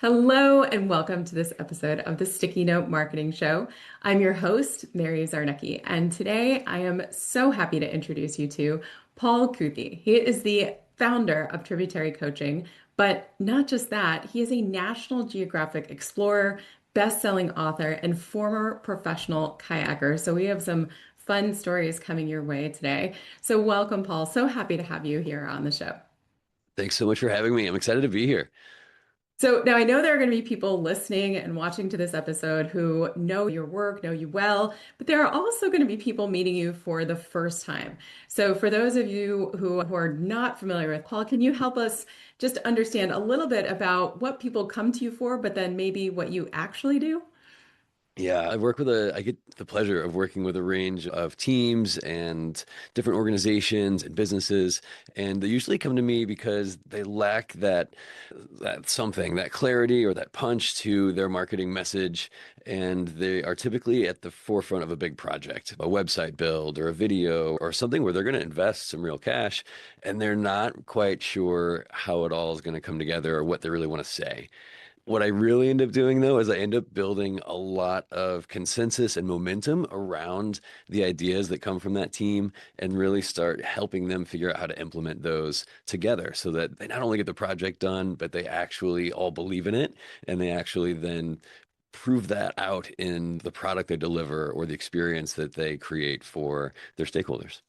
Hello, and welcome to this episode of the Sticky Note Marketing Show. I'm your host, Mary Czarnecki, and today I am so happy to introduce you to Paul Kuthe. He is the founder of Tributary Coaching, but not just that, he is a National Geographic explorer, best-selling author, and former professional kayaker. So we have some fun stories coming your way today. So welcome, Paul. So happy to have you here on the show. Thanks so much for having me. I'm excited to be here. So now I know there are going to be people listening and watching to this episode who know your work, know you well, but there are also going to be people meeting you for the first time. So for those of you who are not familiar with Paul, can you help us just understand a little bit about what people come to you for, but then maybe what you actually do? Yeah, I get the pleasure of working with a range of teams and different organizations and businesses. And they usually come to me because they lack that clarity or that punch to their marketing message. And they are typically at the forefront of a big project, a website build or a video or something where they're going to invest some real cash. And they're not quite sure how it all is going to come together or what they really want to say. What I really end up doing, though, is I end up building a lot of consensus and momentum around the ideas that come from that team and really start helping them figure out how to implement those together so that they not only get the project done, but they actually all believe in it and they actually then prove that out in the product they deliver or the experience that they create for their stakeholders.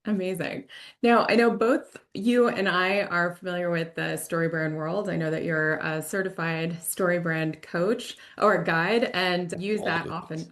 Amazing. Now, I know both you and I are familiar with the StoryBrand world. I know that you're a certified StoryBrand coach or guide and use All that the things.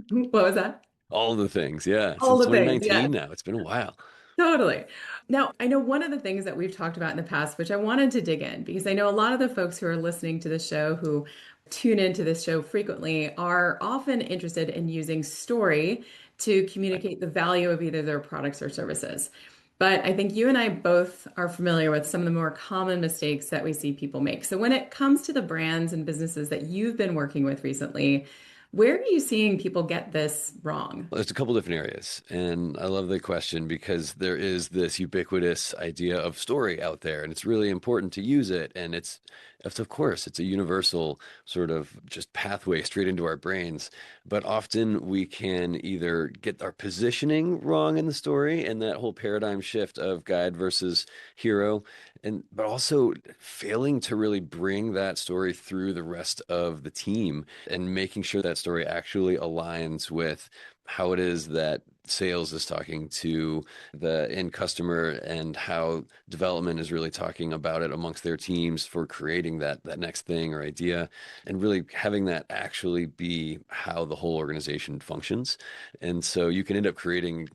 often. What was that? All the things. Yeah. All Since the things, yes. 2019 now. It's been a while. Totally. Now, I know one of the things that we've talked about in the past, which I wanted to dig in, because I know a lot of the folks who are listening to the show who tune into this show frequently are often interested in using story to Right. communicate the value of either their products or services. But I think you and I both are familiar with some of the more common mistakes that we see people make. So when it comes to the brands and businesses that you've been working with recently, where are you seeing people get this wrong? Well, there's a couple different areas, and I love the question because there is this ubiquitous idea of story out there, and it's really important to use it. And it's of course, it's a universal sort of just pathway straight into our brains. But often we can either get our positioning wrong in the story and that whole paradigm shift of guide versus hero, and but also failing to really bring that story through the rest of the team and making sure that story actually aligns with how it is that sales is talking to the end customer and how development is really talking about it amongst their teams for creating that next thing or idea and really having that actually be how the whole organization functions. And so you can end up creating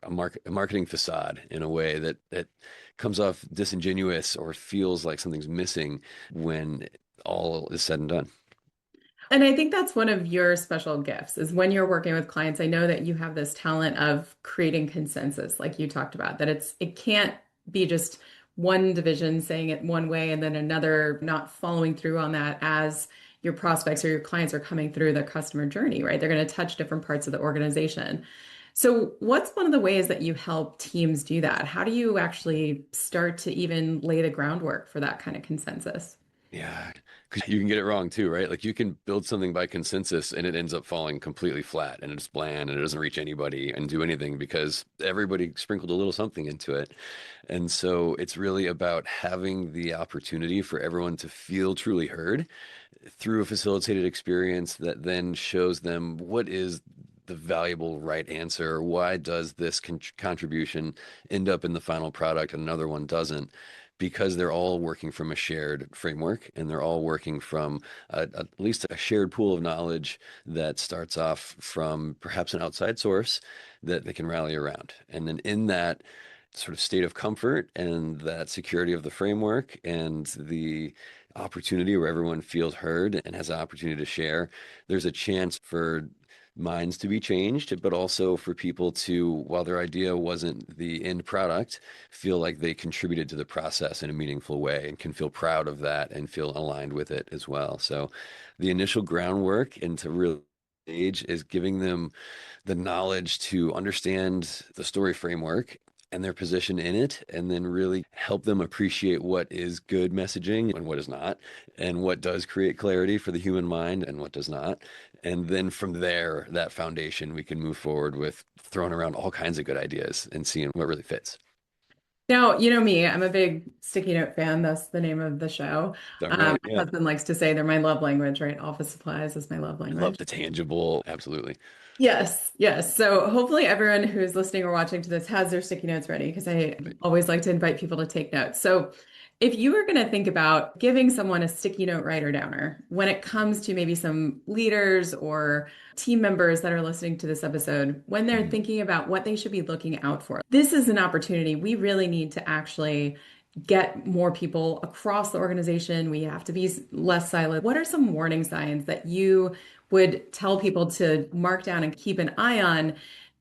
a marketing facade in a way that comes off disingenuous or feels like something's missing when all is said and done. And I think that's one of your special gifts is when you're working with clients. I know that you have this talent of creating consensus, like you talked about, that it can't be just one division saying it one way and then another not following through on that as your prospects or your clients are coming through the customer journey, right? They're going to touch different parts of the organization. So, what's one of the ways that you help teams do that? How do you actually start to even lay the groundwork for that kind of consensus? Yeah, because you can get it wrong too, right? Like you can build something by consensus and it ends up falling completely flat and it's bland and it doesn't reach anybody and do anything because everybody sprinkled a little something into it. And so it's really about having the opportunity for everyone to feel truly heard through a facilitated experience that then shows them what is the valuable right answer. Why does this contribution end up in the final product and another one doesn't? Because they're all working from a shared framework and they're all working from at least a shared pool of knowledge that starts off from perhaps an outside source that they can rally around. And then in that sort of state of comfort and that security of the framework and the opportunity where everyone feels heard and has an opportunity to share, there's a chance for minds to be changed, but also for people to, while their idea wasn't the end product, feel like they contributed to the process in a meaningful way and can feel proud of that and feel aligned with it as well. So the initial groundwork into real age is giving them the knowledge to understand the story framework and their position in it, and then really help them appreciate what is good messaging and what is not, and what does create clarity for the human mind and what does not. And then from there, that foundation, we can move forward with throwing around all kinds of good ideas and seeing what really fits. Now, you know me, I'm a big sticky note fan. That's the name of the show. Darn right. My Yeah. husband likes to say they're my love language, right? Office supplies is my love I love language. the tangible. Absolutely. Yes, yes. So hopefully everyone who's listening or watching to this has their sticky notes ready because I Right. always like to invite people to take notes. So if you were going to think about giving someone a sticky note writer downer when it comes to maybe some leaders or team members that are listening to this episode, when they're Mhm. thinking about what they should be looking out for, this is an opportunity. We really need to actually get more people across the organization. We have to be less siloed. What are some warning signs that you would tell people to mark down and keep an eye on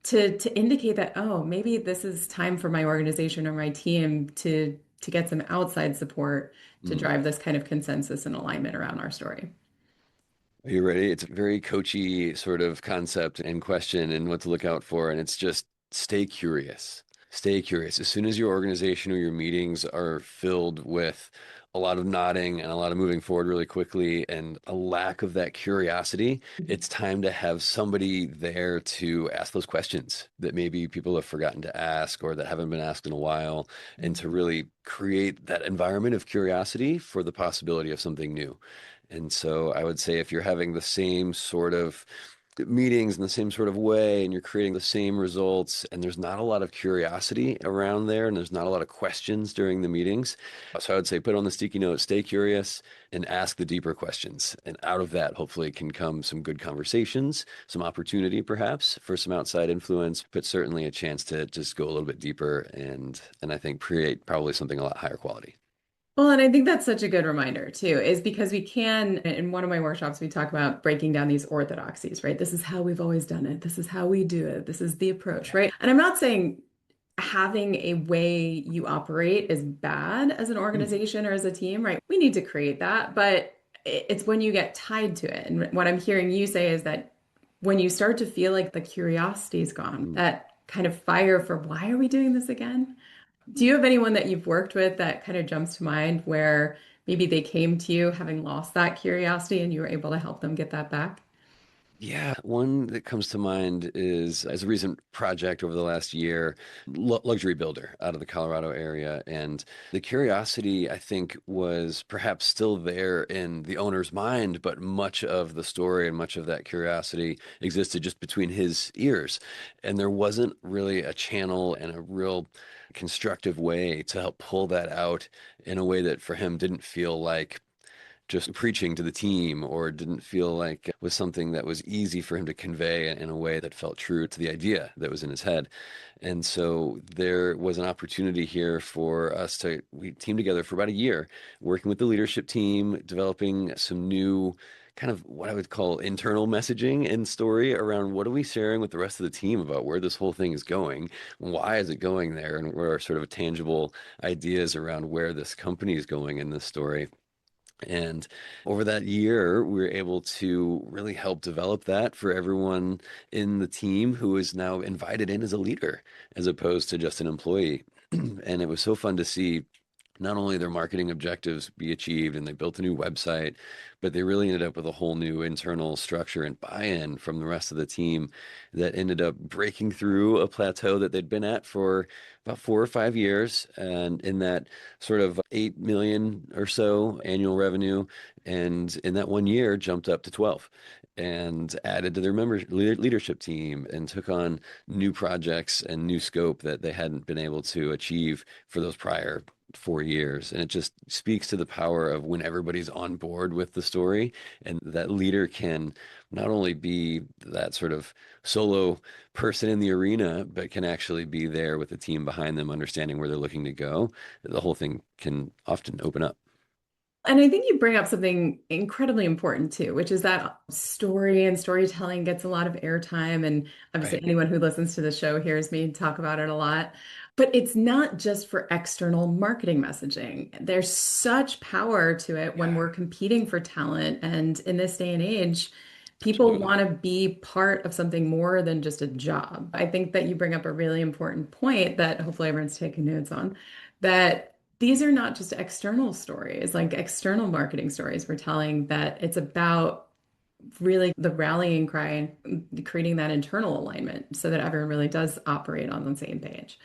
to indicate that, oh, maybe this is time for my organization or my team to get some outside support to Mhm. drive this kind of consensus and alignment around our story? Are you ready? It's a very coachy sort of concept and question and what to look out for. And it's just stay curious. Stay curious. As soon as your organization or your meetings are filled with a lot of nodding and a lot of moving forward really quickly and a lack of that curiosity, it's time to have somebody there to ask those questions that maybe people have forgotten to ask or that haven't been asked in a while, and to really create that environment of curiosity for the possibility of something new. And so I would say if you're having the same sort of meetings in the same sort of way and you're creating the same results and there's not a lot of curiosity around there and there's not a lot of questions during the meetings, so I would say put on the sticky note, stay curious and ask the deeper questions. And out of that, hopefully can come some good conversations, some opportunity perhaps for some outside influence, but certainly a chance to just go a little bit deeper and I think create probably something a lot higher quality. Well, and I think that's such a good reminder too, is because we can, in one of my workshops, we talk about breaking down these orthodoxies, right? This is how we've always done it. This is how we do it. This is the approach, right? And I'm not saying having a way you operate is bad as an Mm, organization or as a team, right? We need to create that, but it's when you get tied to it. And what I'm hearing you say is that when you start to feel like the curiosity is gone, mm. that kind of fire for why are we doing this again? Do you have anyone that you've worked with that kind of jumps to mind where maybe they came to you having lost that curiosity and you were able to help them get that back? Yeah, one that comes to mind is as a recent project over the last year, luxury builder out of the Colorado area. And the curiosity, I think, was perhaps still there in the owner's mind, but much of the story and much of that curiosity existed just between his ears. And there wasn't really a channel and a real constructive way to help pull that out in a way that for him didn't feel like just preaching to the team or didn't feel like it was something that was easy for him to convey in a way that felt true to the idea that was in his head. And so there was an opportunity here for us to we teamed together for about a year, working with the leadership team, developing some new kind of what I would call internal messaging and story around what are we sharing with the rest of the team about where this whole thing is going, why is it going there, and what are sort of tangible ideas around where this company is going in this story. And over that year, we were able to really help develop that for everyone in the team who is now invited in as a leader as opposed to just an employee. And it was so fun to see not only their marketing objectives be achieved and they built a new website, but they really ended up with a whole new internal structure and buy-in from the rest of the team that ended up breaking through a plateau that they'd been at for about 4 or 5 years. And in that sort of 8 million or so annual revenue, and in that one year jumped up to 12 and added to their leadership team and took on new projects and new scope that they hadn't been able to achieve for those prior 4 years. And it just speaks to the power of when everybody's on board with the story, and that leader can not only be that sort of solo person in the arena, but can actually be there with the team behind them, understanding where they're looking to go. The whole thing can often open up. And I think you bring up something incredibly important too, which is that story and storytelling gets a lot of airtime. And obviously, Right. anyone who listens to the show hears me talk about it a lot. But it's not just for external marketing messaging. There's such power to it when Yeah. we're competing for talent. And in this day and age, People Absolutely. want to be part of something more than just a job. I think that you bring up a really important point that hopefully everyone's taking notes on, that these are not just external stories, like external marketing stories we're telling, that it's about really the rallying cry and creating that internal alignment so that everyone really does operate on the same page.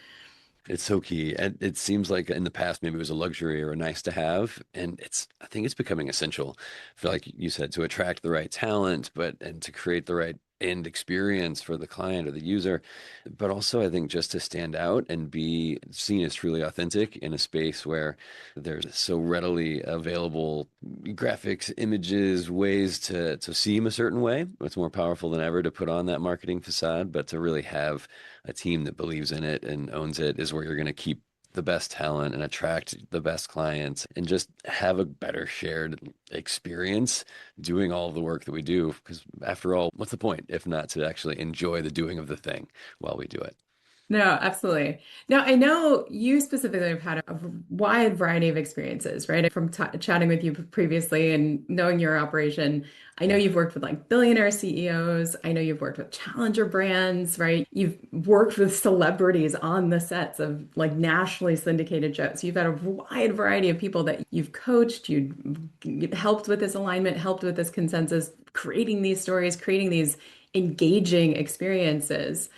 It's so key. And it seems like in the past, maybe it was a luxury or a nice to have. And I think it's becoming essential. I feel like you said to attract the right talent, and to create the right end experience for the client or the user. But also, I think just to stand out and be seen as truly authentic in a space where there's so readily available graphics, images, ways to seem a certain way. It's more powerful than ever to put on that marketing facade, but to really have a team that believes in it and owns it is where you're going to keep the best talent and attract the best clients and just have a better shared experience doing all of the work that we do. Because after all, what's the point if not to actually enjoy the doing of the thing while we do it? No, absolutely. Now, I know you specifically have had a wide variety of experiences, right? From t chatting with you previously and knowing your operation, I know Yeah. you've worked with like billionaire CEOs. I know you've worked with challenger brands, right? You've worked with celebrities on the sets of like nationally syndicated shows. You've had a wide variety of people that you've coached, you helped with this alignment, helped with this consensus, creating these stories, creating these engaging experiences.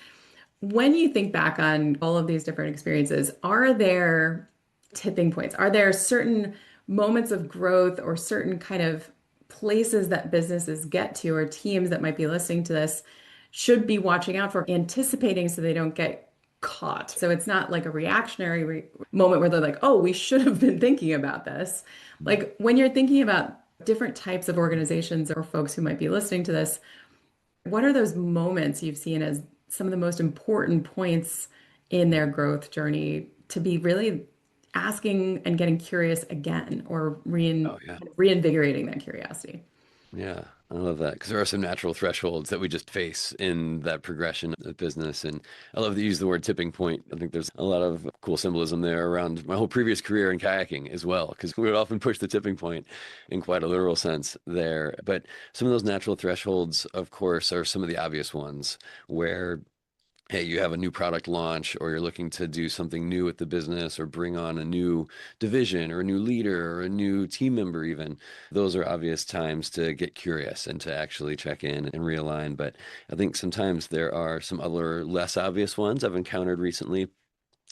When you think back on all of these different experiences, are there tipping points? Are there certain moments of growth or certain kind of places that businesses get to or teams that might be listening to this should be watching out for, anticipating so they don't get caught? So it's not like a reactionary moment where they're like, oh, we should have been thinking about this. Like when you're thinking about different types of organizations or folks who might be listening to this, what are those moments you've seen as some of the most important points in their growth journey to be really asking and getting curious again or Oh, yeah. reinvigorating that curiosity? Yeah, I love that because there are some natural thresholds that we just face in that progression of business. And I love that you use the word tipping point. I think there's a lot of cool symbolism there around my whole previous career in kayaking as well, because we would often push the tipping point in quite a literal sense there. But some of those natural thresholds, of course, are some of the obvious ones where hey, you have a new product launch or you're looking to do something new with the business or bring on a new division or a new leader or a new team member even. Those are obvious times to get curious and to actually check in and realign. But I think sometimes there are some other less obvious ones I've encountered recently,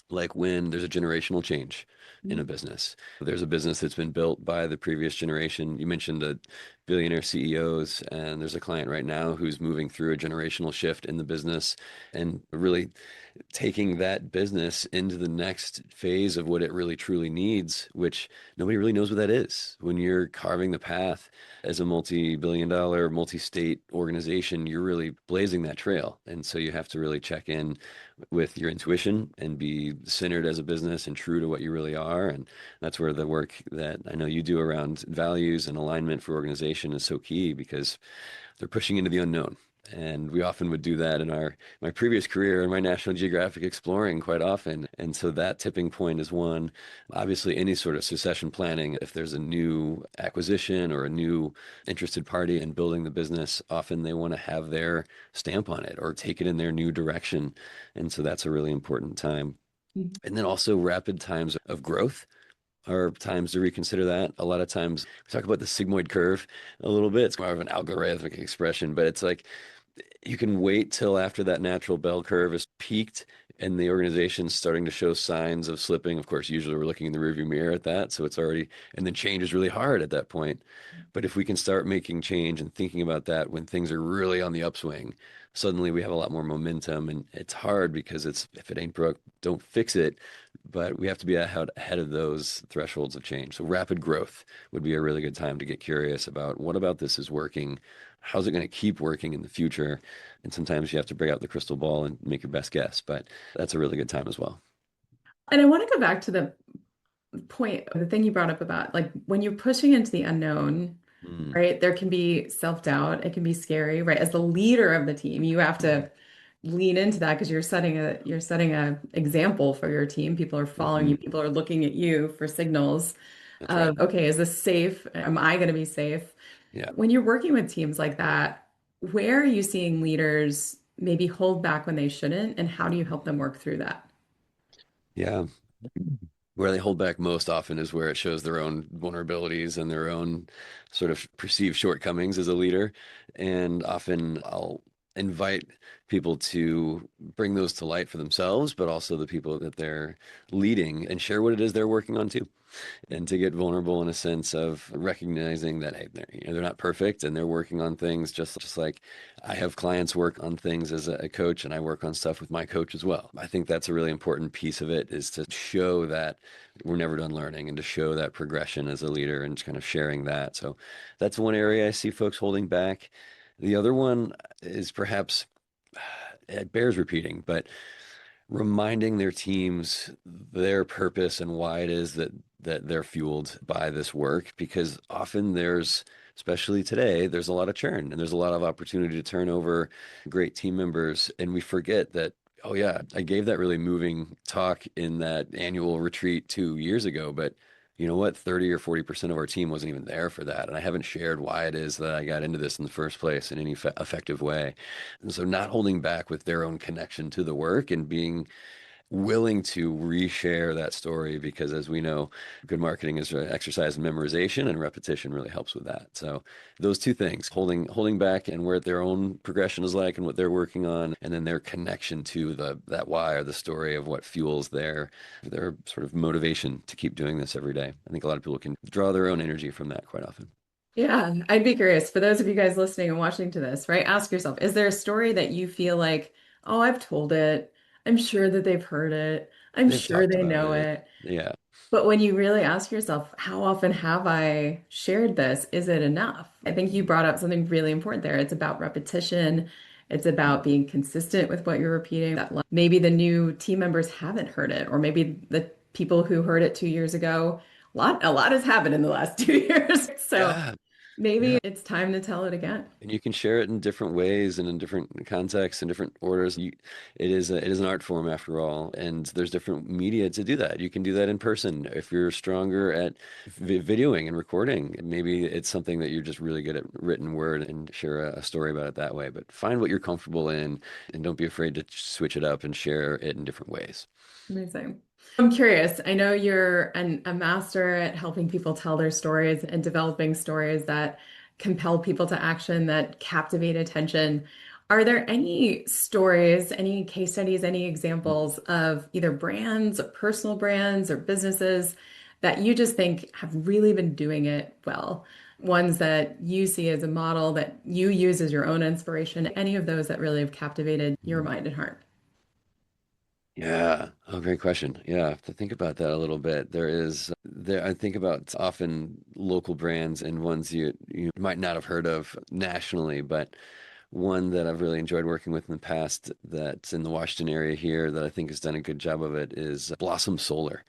like when there's a generational change in a business. There's a business that's been built by the previous generation. You mentioned the billionaire CEOs, and there's a client right now who's moving through a generational shift in the business and really taking that business into the next phase of what it really truly needs, which nobody really knows what that is. When you're carving the path as a multi-billion dollar, multi-state organization, you're really blazing that trail. And so you have to really check in with your intuition and be centered as a business and true to what you really are. And that's where the work that I know you do around values and alignment for organization is so key because they're pushing into the unknown. And we often would do that in my previous career in my National Geographic exploring quite often. And so that tipping point is one. Obviously, any sort of succession planning, if there's a new acquisition or a new interested party in building the business, often they want to have their stamp on it or take it in their new direction. And so that's a really important time. Mhm. And then also rapid times of growth are times to reconsider that. A lot of times we talk about the sigmoid curve a little bit. It's more of an algorithmic expression, but it's like you can wait till after that natural bell curve is peaked and the organization's starting to show signs of slipping. Of course, usually we're looking in the rearview mirror at that. So it's already, and then change is really hard at that point. But if we can start making change and thinking about that when things are really on the upswing, suddenly we have a lot more momentum. And it's hard because it's, if it ain't broke, don't fix it. But we have to be ahead of those thresholds of change. So rapid growth would be a really good time to get curious about what about this is working? How's it going to keep working in the future? And sometimes you have to break out the crystal ball and make your best guess, but that's a really good time as well. And I want to go back to the point, the thing you brought up about like when you're pushing into the unknown, Mm, right? There can be self-doubt. It can be scary, right? As the leader of the team, you have to lean into that because you're setting a example for your team. People are following you. hmm. People are looking at you for signals That's right. of, okay, is this safe? Am I going to be safe? Yeah. When you're working with teams like that, Where are you seeing leaders maybe hold back when they shouldn't, and how do you help them work through that? Yeah. Where they hold back most often is where it shows their own vulnerabilities and their own sort of perceived shortcomings as a leader. And often I'll invite people to bring those to light for themselves, but also the people that they're leading and share what it is they're working on too, and to get vulnerable in a sense of recognizing that hey, they're not perfect and they're working on things just like I have clients work on things as a coach, and I work on stuff with my coach as well. I think that's a really important piece of it, is to show that we're never done learning and to show that progression as a leader and just kind of sharing that. So that's one area I see folks holding back. The other one is perhaps it bears repeating, but reminding their teams their purpose and why it is that they're fueled by this work, because often there's, especially today, there's a lot of churn and there's a lot of opportunity to turn over great team members, and we forget that, oh yeah, I gave that really moving talk in that annual retreat 2 years ago, but you know what, 30 or 40% of our team wasn't even there for that, and I haven't shared why it is that I got into this in the first place in any effective way. And so not holding back with their own connection to the work and being willing to reshare that story, because as we know, good marketing is exercise in memorization, and repetition really helps with that. So those two things, holding back and where their own progression is like and what they're working on, and then their connection to that why, or the story of what fuels their sort of motivation to keep doing this every day. I think a lot of people can draw their own energy from that quite often. Yeah, I'd be curious for those of you guys listening and watching to this, right? Ask yourself, is there a story that you feel like, oh, I've told it. I'm sure that they've heard it. I'm They've sure talked they about know it. it. Yeah. But when you really ask yourself, how often have I shared this? Is it enough? I think you brought up something really important there. It's about repetition. It's about being consistent with what you're repeating. Maybe the new team members haven't heard it, or maybe the people who heard it 2 years ago, a lot has happened in the last 2 years. So Yeah. maybe Yeah. it's time to tell it again. And you can share it in different ways and in different contexts and different orders. It is an art form after all, and there's different media to do that. You can do that in person if you're stronger at videoing and recording. Maybe it's something that you're just really good at written word, and share a story about it that way. But find what you're comfortable in, and don't be afraid to switch it up and share it in different ways. Amazing. I'm curious. I know you're a master at helping people tell their stories and developing stories that compel people to action, that captivate attention. Are there any stories, any case studies, any examples of either brands, personal brands, or businesses that you just think have really been doing it well? Ones that you see as a model that you use as your own inspiration, any of those that really have captivated your mind and heart? Yeah. Oh, great question. Yeah, I have to think about that a little bit. I think about often local brands and ones you might not have heard of nationally, but one that I've really enjoyed working with in the past that's in the Washington area here that I think has done a good job of it is Blossom Solar.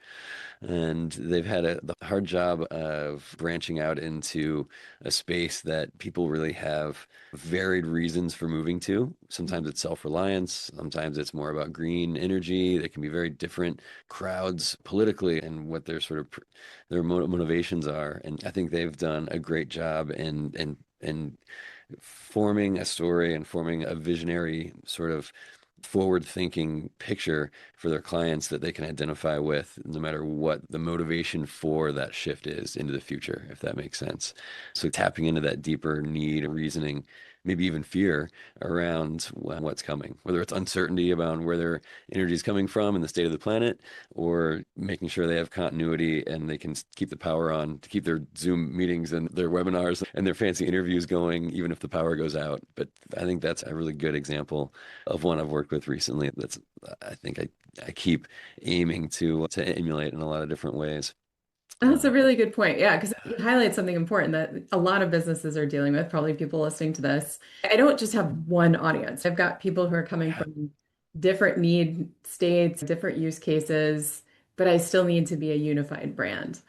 And they've had the hard job of branching out into a space that people really have varied reasons for moving to. Sometimes it's self-reliance, sometimes it's more about green energy. They can be very different crowds politically and what their sort of their motivations are. And I think they've done a great job in forming a story and forming a visionary sort of forward thinking picture for their clients that they can identify with, no matter what the motivation for that shift is into the future, if that makes sense. So tapping into that deeper need, reasoning, maybe even fear around what's coming, whether it's uncertainty about where their energy is coming from and the state of the planet, or making sure they have continuity and they can keep the power on to keep their Zoom meetings and their webinars and their fancy interviews going, even if the power goes out. But I think that's a really good example of one I've worked with recently. That's I think I keep aiming to emulate in a lot of different ways. That's a Um, really good point. Yeah, because you highlight something important that a lot of businesses are dealing with, probably people listening to this. I don't just have one audience. I've got people who are coming yeah, from different need states, different use cases, but I still need to be a unified brand,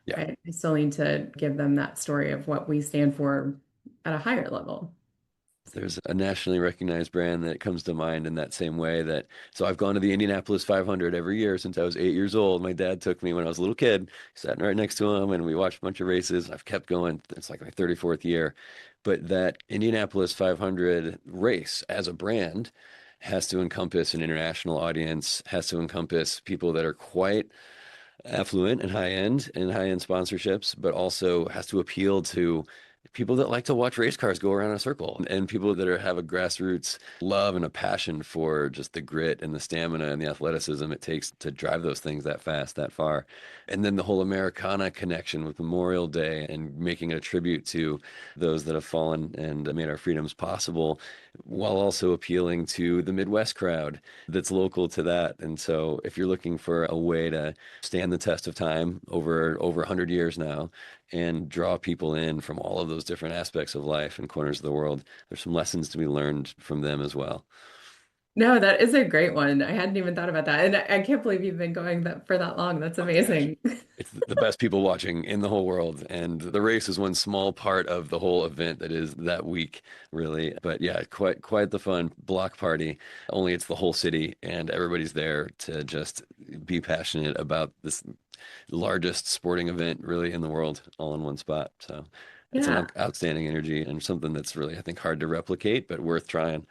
yeah, right? I still need to give them that story of what we stand for at a higher level. There's a nationally recognized brand that comes to mind in that same way that, so I've gone to the Indianapolis 500 every year since I was 8 years old. My dad took me when I was a little kid, sat right next to him, and we watched a bunch of races. I've kept going. It's like my 34th year. But that Indianapolis 500 race as a brand has to encompass an international audience, has to encompass people that are quite affluent and high end sponsorships, but also has to appeal to people that like to watch race cars go around in a circle and people that have a grassroots love and a passion for just the grit and the stamina and the athleticism it takes to drive those things that fast, that far. And then the whole Americana connection with Memorial Day and making it a tribute to those that have fallen and made our freedoms possible, while also appealing to the Midwest crowd that's local to that. And so if you're looking for a way to stand the test of time over 100 years now and draw people in from all of those different aspects of life and corners of the world, there's some lessons to be learned from them as well. No, that is a great one. I hadn't even thought about that. And I can't believe you've been going for that long. That's Oh my gosh. amazing. It's the best people watching in the whole world. And the race is one small part of the whole event that is that week, really. But yeah, quite the fun block party. Only it's the whole city and everybody's there to just be passionate about this largest sporting event really in the world all in one spot. So it's an Yeah. outstanding energy and something that's really, I think, hard to replicate, but worth trying.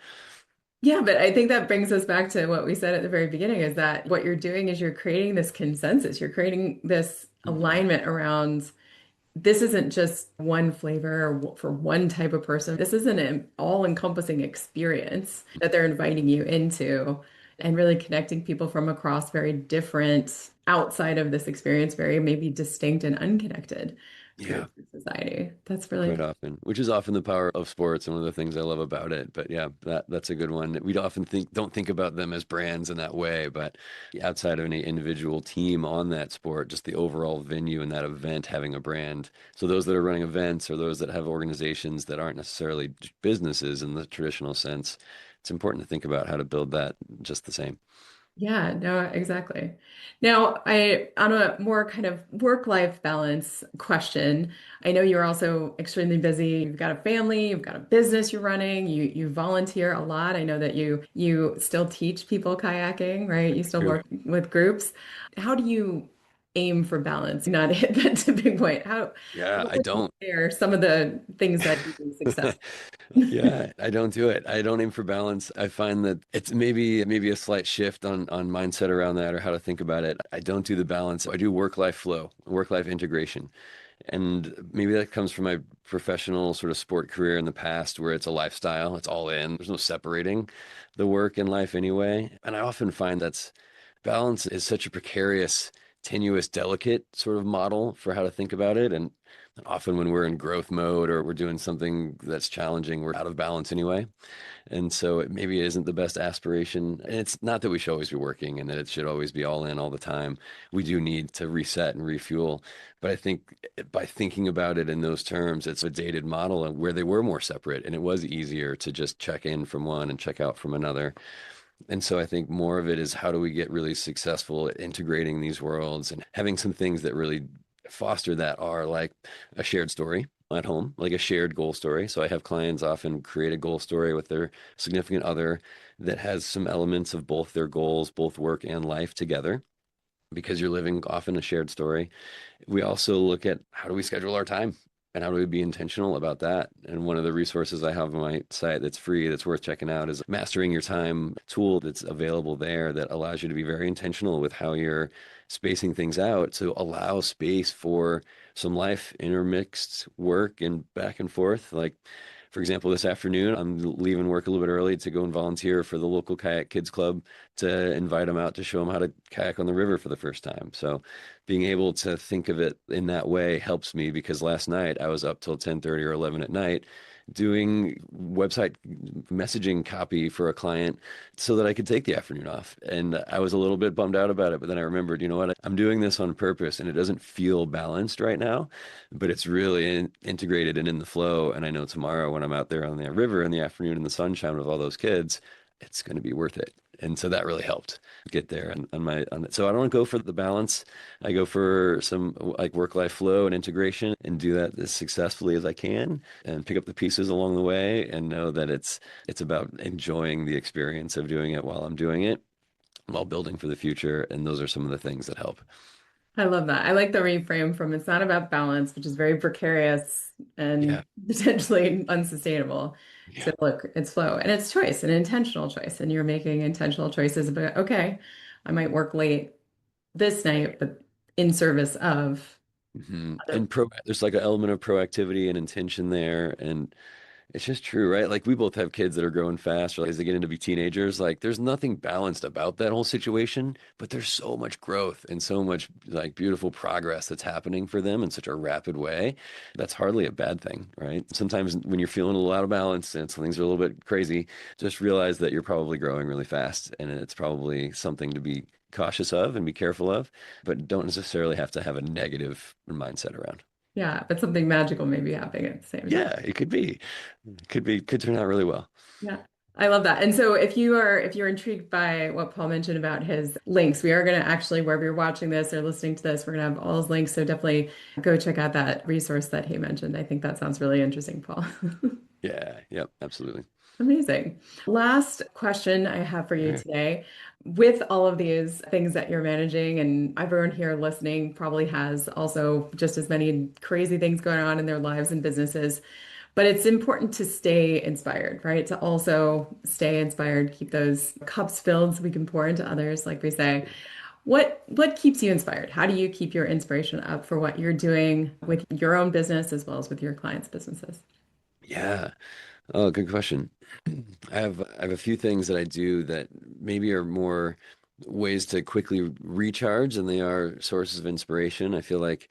Yeah, but I think that brings us back to what we said at the very beginning is that what you're doing is you're creating this consensus. You're creating this Mhm. alignment around this isn't just one flavor or for one type of person. This is an all-encompassing experience that they're inviting you into and really connecting people from across very different, outside of this experience, very maybe distinct and unconnected Yeah. groups in society. That's really Quite often, which is often the power of sports and one of the things I love about it. But yeah, that's a good one. We often don't think about them as brands in that way, but outside of any individual team on that sport, just the overall venue and that event having a brand. So those that are running events or those that have organizations that aren't necessarily businesses in the traditional sense, it's important to think about how to build that just the same. Yeah, no, exactly. Now, on a more kind of work-life balance question, I know you're also extremely busy. You've got a family, you've got a business you're running, you volunteer a lot. I know that you still teach people kayaking, right? You still True. work with groups. How do you aim for balance, not hit that tipping point? Yeah, What I would you don't. say are some of the things that you do success? Yeah, I don't do it. I don't aim for balance. I find that it's maybe a slight shift on mindset around that or how to think about it. I don't do the balance. I do work-life flow, work-life integration. And maybe that comes from my professional sort of sport career in the past where it's a lifestyle, it's all in. There's no separating the work and life anyway. And I often find that's balance is such a precarious, tenuous, delicate sort of model for how to think about it. And often when we're in growth mode or we're doing something that's challenging, we're out of balance anyway. And so maybe it isn't the best aspiration. And it's not that we should always be working and that it should always be all in all the time. We do need to reset and refuel. But I think by thinking about it in those terms, it's a dated model of where they were more separate and it was easier to just check in from one and check out from another. And so I think more of it is how do we get really successful at integrating these worlds and having some things that really foster that are like a shared story at home, like a shared goal story. So I have clients often create a goal story with their significant other that has some elements of both their goals, both work and life together, because you're living often a shared story. We also look at how do we schedule our time and how do we be intentional about that. And one of the resources I have on my site that's free, that's worth checking out, is Mastering Your Time tool that's available there that allows you to be very intentional with how you're spacing things out to allow space for some life, intermixed work and back and forth. Like, for example, this afternoon, I'm leaving work a little bit early to go and volunteer for the local kayak kids club to invite them out to show them how to kayak on the river for the first time. So being able to think of it in that way helps me because last night I was up till 10:30 or 11 at night doing website messaging copy for a client so that I could take the afternoon off. And I was a little bit bummed out about it, but then I remembered, you know what? I'm doing this on purpose and it doesn't feel balanced right now, but it's really integrated and in the flow. And I know tomorrow when I'm out there on the river in the afternoon in the sunshine with all those kids, it's going to be worth it. And so that really helped get there so I don't go for the balance. I go for some like work-life flow and integration and do that as successfully as I can and pick up the pieces along the way and know that it's about enjoying the experience of doing it while I'm doing it, while building for the future. And those are some of the things that help. I love that. I like the reframe from it's not about balance, which is very precarious and Yeah. potentially unsustainable, Yeah. to look, it's flow and it's choice, an intentional choice. And you're making intentional choices about, okay, I might work late this night, but in service of other. There's like an element of proactivity and intention there. And it's just true, right? Like we both have kids that are growing fast, or as they get into be teenagers, like there's nothing balanced about that whole situation, but there's so much growth and so much like beautiful progress that's happening for them in such a rapid way. That's hardly a bad thing, right? Sometimes when you're feeling a little out of balance and things are a little bit crazy, just realize that you're probably growing really fast and it's probably something to be cautious of and be careful of, but don't necessarily have to have a negative mindset around. Yeah, but something magical may be happening at the same time. Yeah, it could be. Could turn out really well. Yeah. I love that. And so if you're intrigued by what Paul mentioned about his links, we are going to actually, wherever you're watching this or listening to this, we're going to have all his links. So definitely go check out that resource that he mentioned. I think that sounds really interesting, Paul. Yeah, yep, absolutely. Amazing. Last question I have for All you right. today. With all of these things that you're managing, and everyone here listening probably has also just as many crazy things going on in their lives and businesses, but it's important to stay inspired, right? To also stay inspired, keep those cups filled so we can pour into others, like we say. What keeps you inspired? How do you keep your inspiration up for what you're doing with your own business as well as with your clients' businesses? Yeah. Oh, good question. I have a few things that I do that maybe are more ways to quickly recharge than they are sources of inspiration. I feel like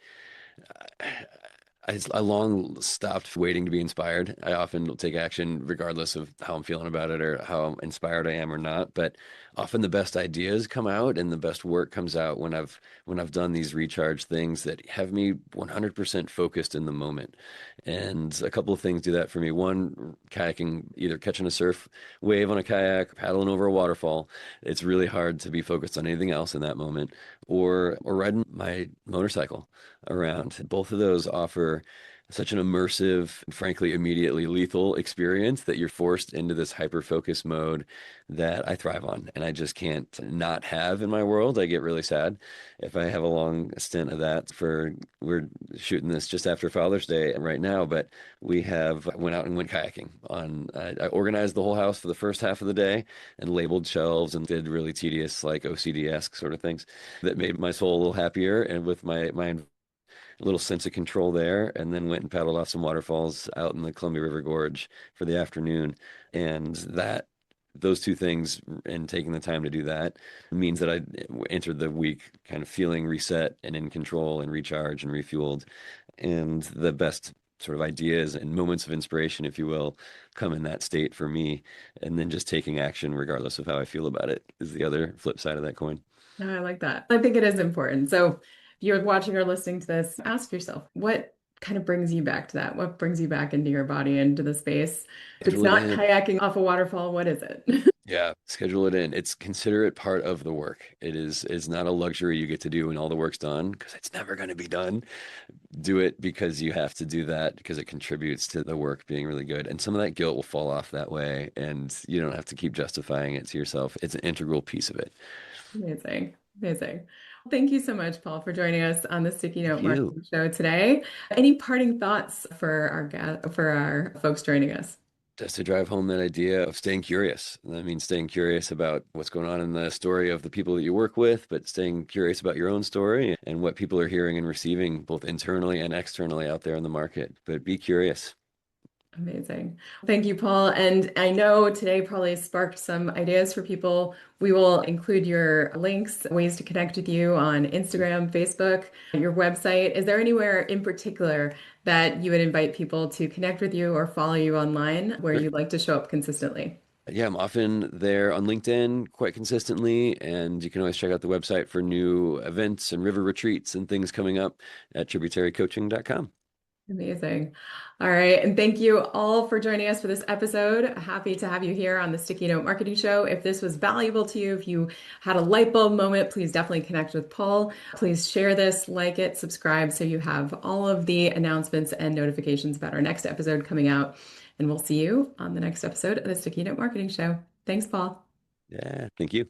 I long stopped waiting to be inspired. I often will take action regardless of how I'm feeling about it or how inspired I am or not. But often the best ideas come out and the best work comes out when I've done these recharge things that have me 100% focused in the moment. And a couple of things do that for me. One, kayaking, either catching a surf wave on a kayak, paddling over a waterfall. It's really hard to be focused on anything else in that moment. Or riding my motorcycle around. Both of those offer such an immersive, frankly, immediately lethal experience that you're forced into this hyper focus mode that I thrive on. And I just can't not have in my world. I get really sad if I have a long stint of that. We're shooting this just after Father's Day right now, but went out and went kayaking I organized the whole house for the first half of the day and labeled shelves and did really tedious, like OCD-esque sort of things that made my soul a little happier and with my little sense of control there, and then went and paddled off some waterfalls out in the Columbia River Gorge for the afternoon. And those two things and taking the time to do that means that I entered the week kind of feeling reset and in control and recharged and refueled. And the best sort of ideas and moments of inspiration, if you will, come in that state for me. And then just taking action, regardless of how I feel about it, is the other flip side of that coin. No, I like that. I think it is important. So if you're watching or listening to this, ask yourself, what kind of brings you back to that? What brings you back into your body, into the space? If it's Schedule it not in. kayaking off a waterfall, what is it? Yeah, schedule it in. Consider it part of the work. It's not a luxury you get to do when all the work's done because it's never going to be done. Do it because you have to do that because it contributes to the work being really good. And some of that guilt will fall off that way, and you don't have to keep justifying it to yourself. It's an integral piece of it. Amazing. Amazing. Thank you so much, Paul, for joining us on the Sticky Thank Note you. Marketing Show today. Any parting thoughts for for our folks joining us? Just to drive home that idea of staying curious. That means staying curious about what's going on in the story of the people that you work with, but staying curious about your own story and what people are hearing and receiving, both internally and externally out there in the market. But be curious. Amazing. Thank you, Paul. And I know today probably sparked some ideas for people. We will include your links, ways to connect with you on Instagram, Facebook, your website. Is there anywhere in particular that you would invite people to connect with you or follow you online where Sure. you'd like to show up consistently? Yeah, I'm often there on LinkedIn quite consistently, and you can always check out the website for new events and river retreats and things coming up at tributarycoaching.com. Amazing. All right. And thank you all for joining us for this episode. Happy to have you here on the Sticky Note Marketing Show. If this was valuable to you, if you had a light bulb moment, please definitely connect with Paul. Please share this, like it, subscribe so you have all of the announcements and notifications about our next episode coming out. And we'll see you on the next episode of the Sticky Note Marketing Show. Thanks, Paul. Yeah, thank you.